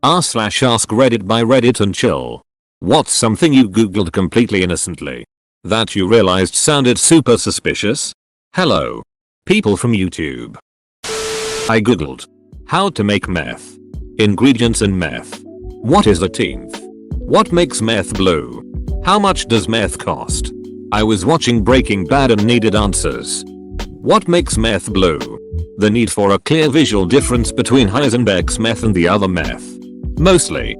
r/AskReddit by Reddit and chill. What's something you googled completely innocently that you realized sounded super suspicious? Hello, people from YouTube. I googled how to make meth. Ingredients in meth. What is a teenth? What makes meth blue? How much does meth cost? I was watching Breaking Bad and needed answers. What makes meth blue? The need for a clear visual difference between Heisenberg's meth and the other meth. Mostly.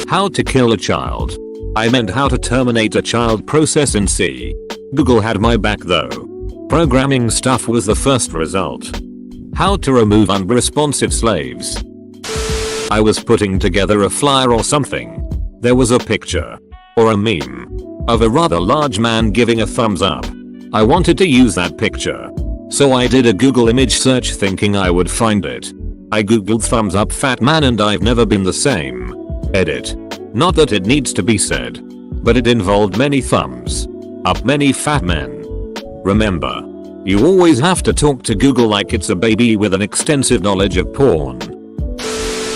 How to kill a child. I meant how to terminate a child process in C. Google had my back though. Programming stuff was the first result. How to remove unresponsive slaves. I was putting together a flyer or something. There was a picture or a meme of a rather large man giving a thumbs up. I wanted to use that picture, so I did a Google image search thinking I would find it. I googled thumbs up fat man and I've never been the same. Edit. Not that it needs to be said, but it involved many thumbs up many fat men. Remember, you always have to talk to Google like it's a baby with an extensive knowledge of porn.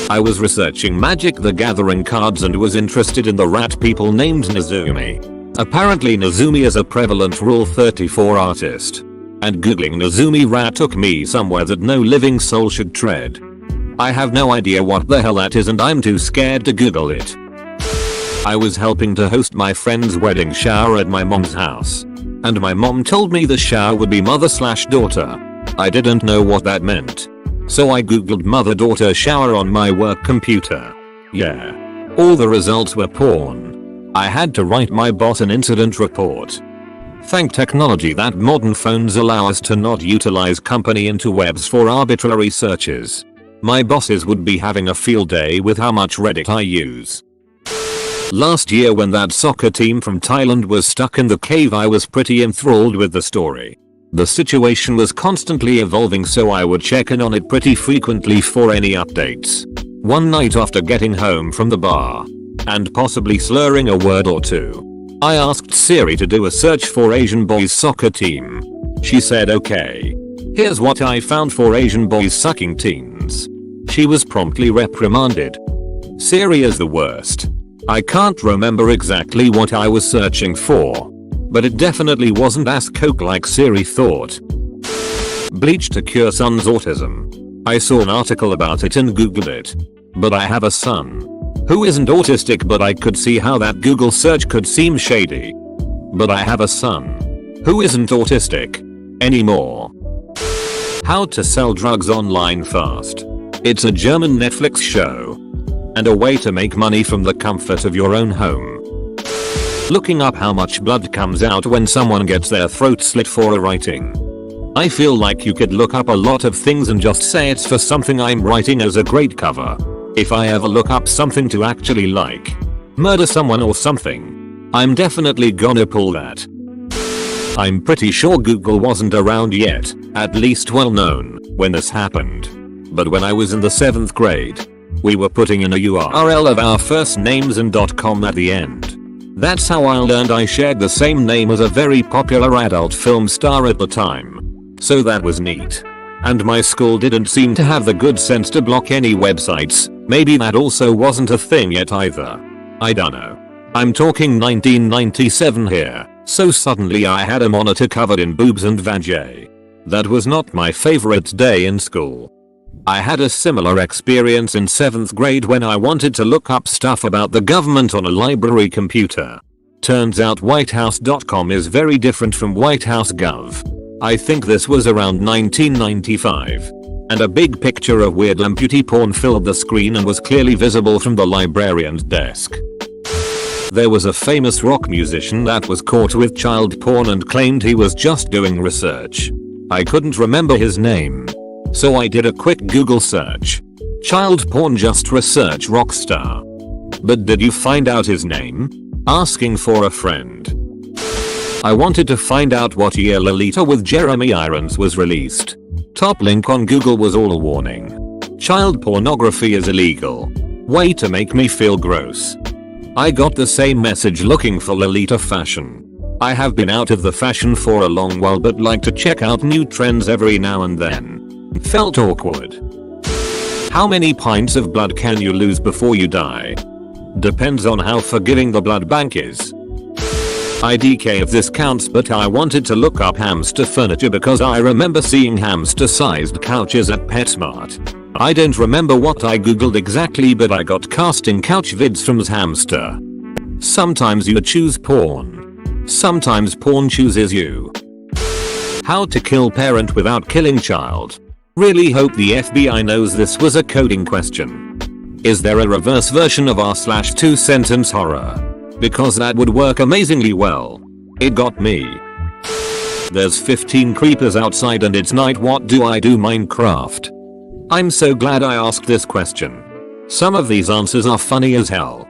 I was researching Magic the Gathering cards and was interested in the rat people named Nezumi. Apparently Nezumi is a prevalent Rule 34 artist. And googling Nezumi rat took me somewhere that no living soul should tread. I have no idea what the hell that is and I'm too scared to Google it. I was helping to host my friend's wedding shower at my mom's house. And my mom told me the shower would be mother/daughter. I didn't know what that meant. So I googled mother-daughter shower on my work computer. Yeah. All the results were porn. I had to write my boss an incident report. Thank technology that modern phones allow us to not utilize company interwebs for arbitrary searches. My bosses would be having a field day with how much Reddit I use. Last year when that soccer team from Thailand was stuck in the cave I was pretty enthralled with the story. The situation was constantly evolving so I would check in on it pretty frequently for any updates. One night after getting home from the bar, and possibly slurring a word or two, I asked Siri to do a search for Asian boys soccer team. She said okay. Here's what I found for Asian boys sucking teens. She was promptly reprimanded. Siri is the worst. I can't remember exactly what I was searching for, but it definitely wasn't as coke like Siri thought. Bleach to cure son's autism. I saw an article about it and googled it. But I have a son who isn't autistic, but I could see how that Google search could seem shady. But I have a son who isn't autistic anymore. How to sell drugs online fast. It's a German Netflix show and a way to make money from the comfort of your own home. Looking up how much blood comes out when someone gets their throat slit for a writing. I feel like you could look up a lot of things and just say it's for something I'm writing as a great cover. If I ever look up something to actually like murder someone or something, I'm definitely gonna pull that. I'm pretty sure Google wasn't around yet, at least well known, when this happened. But when I was in the 7th grade, we were putting in a URL of our first names and .com at the end. That's how I learned I shared the same name as a very popular adult film star at the time. So that was neat. And my school didn't seem to have the good sense to block any websites. Maybe that also wasn't a thing yet either. I dunno. I'm talking 1997 here, so suddenly I had a monitor covered in boobs and vajay. That was not my favorite day in school. I had a similar experience in 7th grade when I wanted to look up stuff about the government on a library computer. Turns out whitehouse.com is very different from whitehouse.gov. I think this was around 1995. And a big picture of weird amputee porn filled the screen and was clearly visible from the librarian's desk. There was a famous rock musician that was caught with child porn and claimed he was just doing research. I couldn't remember his name, so I did a quick Google search. Child porn just research rock star. But did you find out his name? Asking for a friend. I wanted to find out what year Lolita with Jeremy Irons was released. Top link on Google was all a warning. Child pornography is illegal. Way to make me feel gross. I got the same message looking for Lolita fashion. I have been out of the fashion for a long while but like to check out new trends every now and then. Felt awkward. How many pints of blood can you lose before you die? Depends on how forgiving the blood bank is. IDK if this counts, but I wanted to look up hamster furniture because I remember seeing hamster sized couches at PetSmart. I don't remember what I googled exactly, but I got casting couch vids from Hamster. Sometimes you choose porn. Sometimes porn chooses you. How to kill parent without killing child. Really hope the FBI knows this was a coding question. Is there a reverse version of r/2 sentence horror? Because that would work amazingly well. It got me. There's 15 creepers outside and it's night. What do I do? Minecraft. I'm so glad I asked this question. Some of these answers are funny as hell.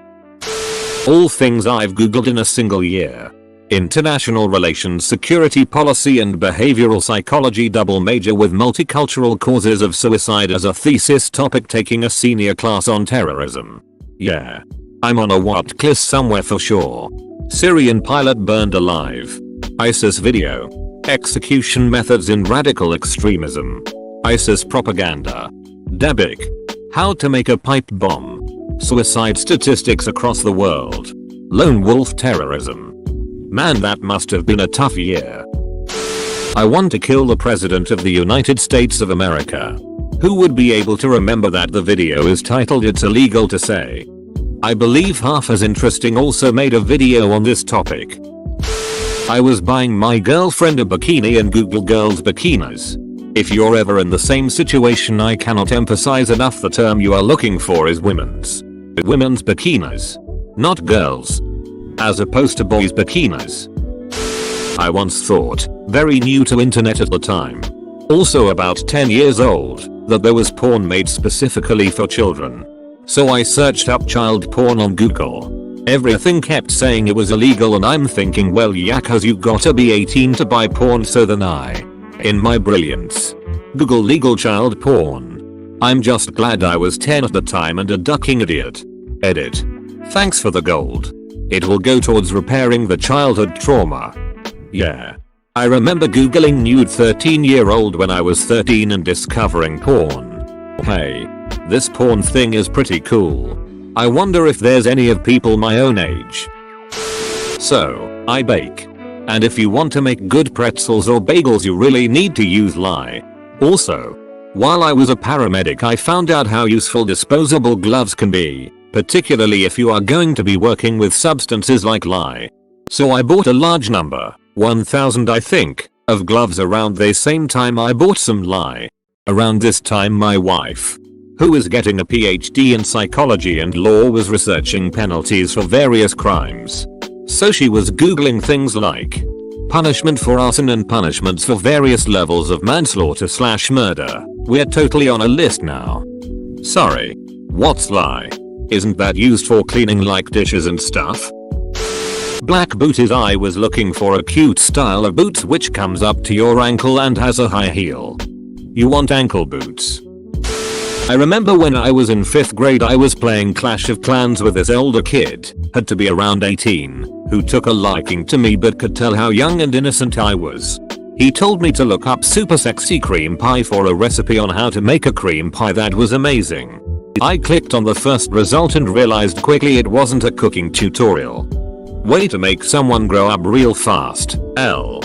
All things I've googled in a single year. International Relations, Security Policy and Behavioral Psychology, double major with multicultural causes of suicide as a thesis topic, taking a senior class on terrorism. Yeah. I'm on a what class somewhere for sure. Syrian pilot burned alive. ISIS video. Execution methods in radical extremism. ISIS propaganda. Dabiq. How to make a pipe bomb. Suicide statistics across the world. Lone wolf terrorism. Man, that must have been a tough year. I want to kill the President of the United States of America. Who would be able to remember that the video is titled "It's Illegal to Say"? I believe Half as Interesting also made a video on this topic. I was buying my girlfriend a bikini and Google girls bikinis. If you're ever in the same situation, I cannot emphasize enough the term you are looking for is women's bikinis. Not girls. As opposed to boys' bikinis. I once thought, very new to internet at the time, also about 10 years old, that there was porn made specifically for children. So I searched up child porn on Google. Everything kept saying it was illegal and I'm thinking, well yeah, cause you gotta be 18 to buy porn. So then I, in my brilliance, Google legal child porn. I'm just glad I was 10 at the time and a ducking idiot. Edit. Thanks for the gold. It will go towards repairing the childhood trauma. Yeah. I remember googling nude 13-year-old when I was 13 and discovering porn. Hey. This porn thing is pretty cool. I wonder if there's any of people my own age. So, I bake. And if you want to make good pretzels or bagels, you really need to use lye. Also, while I was a paramedic, I found out how useful disposable gloves can be, particularly if you are going to be working with substances like lye. So I bought a large number, 1,000 I think, of gloves around the same time I bought some lye. Around this time my wife, who is getting a PhD in psychology and law, was researching penalties for various crimes. So she was googling things like punishment for arson and punishments for various levels of manslaughter/murder. We're totally on a list now. Sorry. What's lye? Isn't that used for cleaning like dishes and stuff? Black booties. I was looking for a cute style of boots which comes up to your ankle and has a high heel. You want ankle boots. I remember when I was in 5th grade I was playing Clash of Clans with this older kid, had to be around 18, who took a liking to me but could tell how young and innocent I was. He told me to look up super sexy cream pie for a recipe on how to make a cream pie that was amazing. I clicked on the first result and realized quickly it wasn't a cooking tutorial. Way to make someone grow up real fast, L.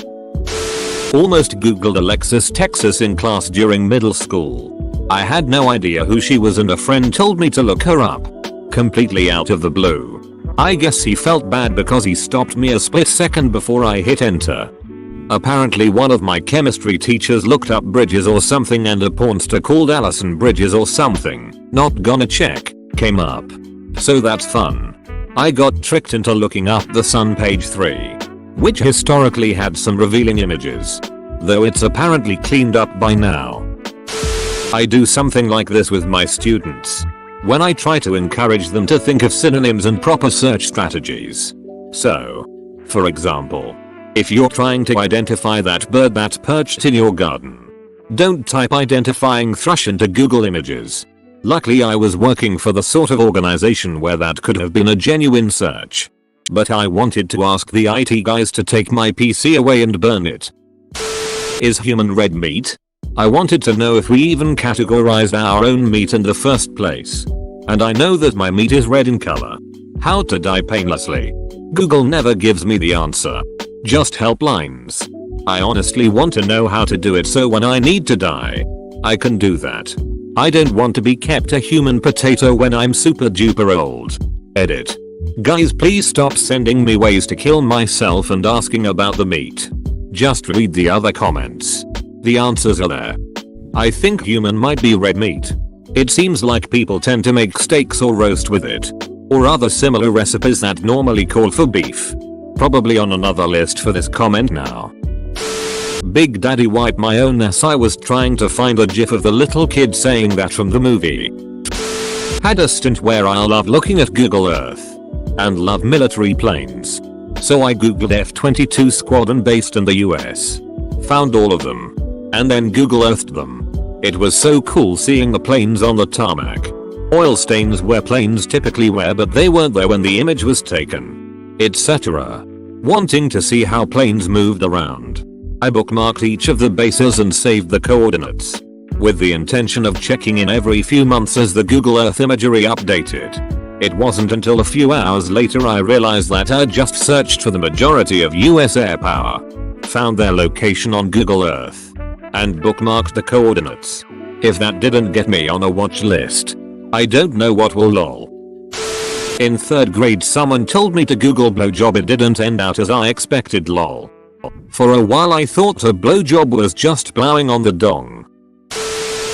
Almost googled Alexis Texas in class during middle school. I had no idea who she was and a friend told me to look her up. Completely out of the blue. I guess he felt bad because he stopped me a split second before I hit enter. Apparently one of my chemistry teachers looked up Bridges or something and a pornster called Allison Bridges or something, not gonna check, came up. So that's fun. I got tricked into looking up The Sun page 3, which historically had some revealing images, though it's apparently cleaned up by now. I do something like this with my students when I try to encourage them to think of synonyms and proper search strategies. So, for example, if you're trying to identify that bird that perched in your garden, don't type identifying thrush into Google Images. Luckily I was working for the sort of organization where that could have been a genuine search. But I wanted to ask the IT guys to take my PC away and burn it. Is human red meat? I wanted to know if we even categorized our own meat in the first place. And I know that my meat is red in color. How to die painlessly. Google never gives me the answer. Just helplines. I honestly want to know how to do it so when I need to die, I can do that. I don't want to be kept a human potato when I'm super duper old. Edit. Guys, please stop sending me ways to kill myself and asking about the meat. Just read the other comments. The answers are there. I think human might be red meat. It seems like people tend to make steaks or roast with it. Or other similar recipes that normally call for beef. Probably on another list for this comment now. Big Daddy wipe my own ass. I was trying to find a gif of the little kid saying that from the movie. Had a stint where I love looking at Google Earth. And love military planes. So I googled F-22 squadron based in the US. Found all of them. And then Google Earthed them. It was so cool seeing the planes on the tarmac. Oil stains where planes typically were, but they weren't there when the image was taken. Etc. Wanting to see how planes moved around. I bookmarked each of the bases and saved the coordinates. With the intention of checking in every few months as the Google Earth imagery updated. It wasn't until a few hours later I realized that I'd just searched for the majority of US air power. Found their location on Google Earth. And bookmarked the coordinates. If that didn't get me on a watch list, I don't know what will. Lol. In 3rd grade someone told me to Google blowjob. It didn't end out as I expected. Lol. For a while I thought a blowjob was just blowing on the dong.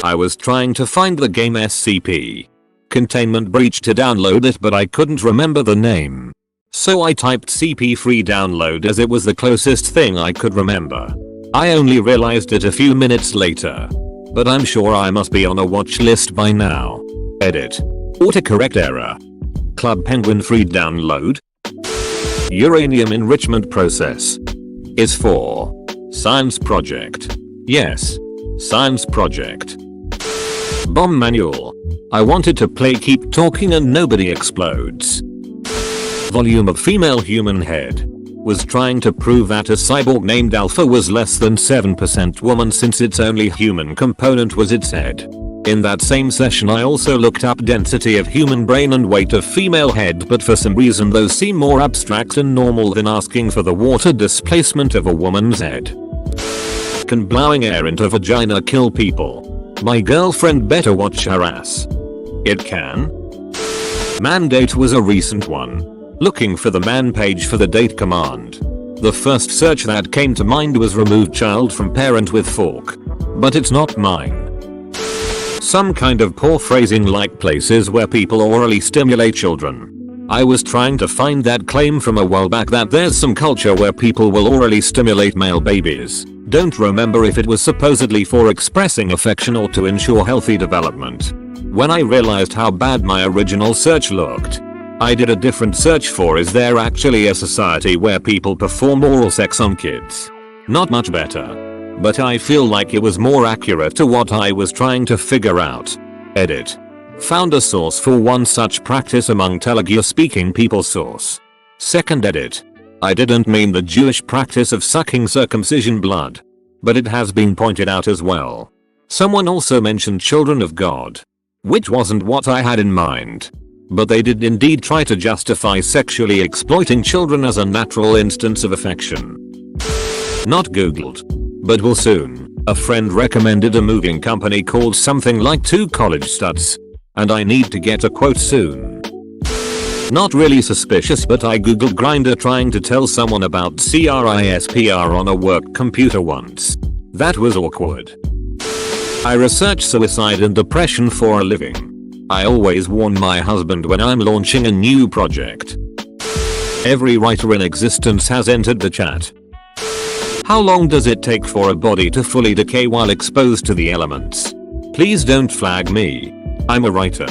I was trying to find the game SCP. Containment breach to download it, but I couldn't remember the name. So I typed CP free download as it was the closest thing I could remember. I only realized it a few minutes later. But I'm sure I must be on a watch list by now. Edit. Autocorrect error. Club Penguin free download. Uranium enrichment process. Is for science project. Yes. Science project. Bomb manual. I wanted to play keep talking and nobody explodes. Volume of female human head. Was trying to prove that a cyborg named Alpha was less than 7% woman since its only human component was its head. In that same session I also looked up density of human brain and weight of female head, but for some reason those seem more abstract and normal than asking for the water displacement of a woman's head. Can blowing air into vagina kill people? My girlfriend better watch her ass. It can? Mandate was a recent one. Looking for the man page for the date command. The first search that came to mind was remove child from parent with fork. But it's not mine. Some kind of poor phrasing like places where people orally stimulate children. I was trying to find that claim from a while back that there's some culture where people will orally stimulate male babies. Don't remember if it was supposedly for expressing affection or to ensure healthy development. When I realized how bad my original search looked, I did a different search for is there actually a society where people perform oral sex on kids? Not much better. But I feel like it was more accurate to what I was trying to figure out. Edit. Found a source for one such practice among Telugu speaking people. Source. Second edit. I didn't mean the Jewish practice of sucking circumcision blood. But it has been pointed out as well. Someone also mentioned children of God. Which wasn't what I had in mind. But they did indeed try to justify sexually exploiting children as a natural instance of affection. Not googled. But will soon. A friend recommended a moving company called something like 2 College Studs. And I need to get a quote soon. Not really suspicious, but I googled Grindr trying to tell someone about CRISPR on a work computer once. That was awkward. I research suicide and depression for a living. I always warn my husband when I'm launching a new project. Every writer in existence has entered the chat. How long does it take for a body to fully decay while exposed to the elements? Please don't flag me. I'm a writer.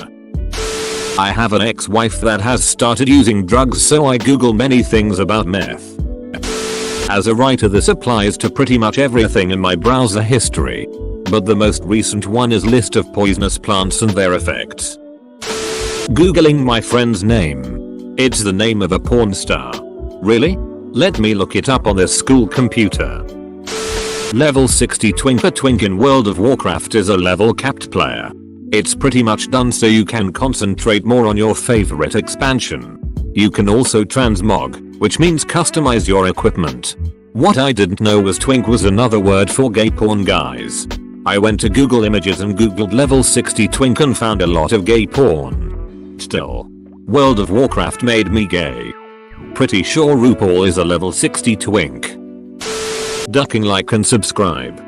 I have an ex-wife that has started using drugs, so I Google many things about meth. As a writer, this applies to pretty much everything in my browser history. But the most recent one is list of poisonous plants and their effects. Googling my friend's name. It's the name of a porn star. Really? Let me look it up on this school computer. Level 60 Twinker Twink in World of Warcraft is a level capped player. It's pretty much done so you can concentrate more on your favorite expansion. You can also transmog, which means customize your equipment. What I didn't know was twink was another word for gay porn, guys. I went to Google Images and googled level 60 twink and found a lot of gay porn. Still, World of Warcraft made me gay. Pretty sure RuPaul is a level 60 twink. Ducking like and subscribe.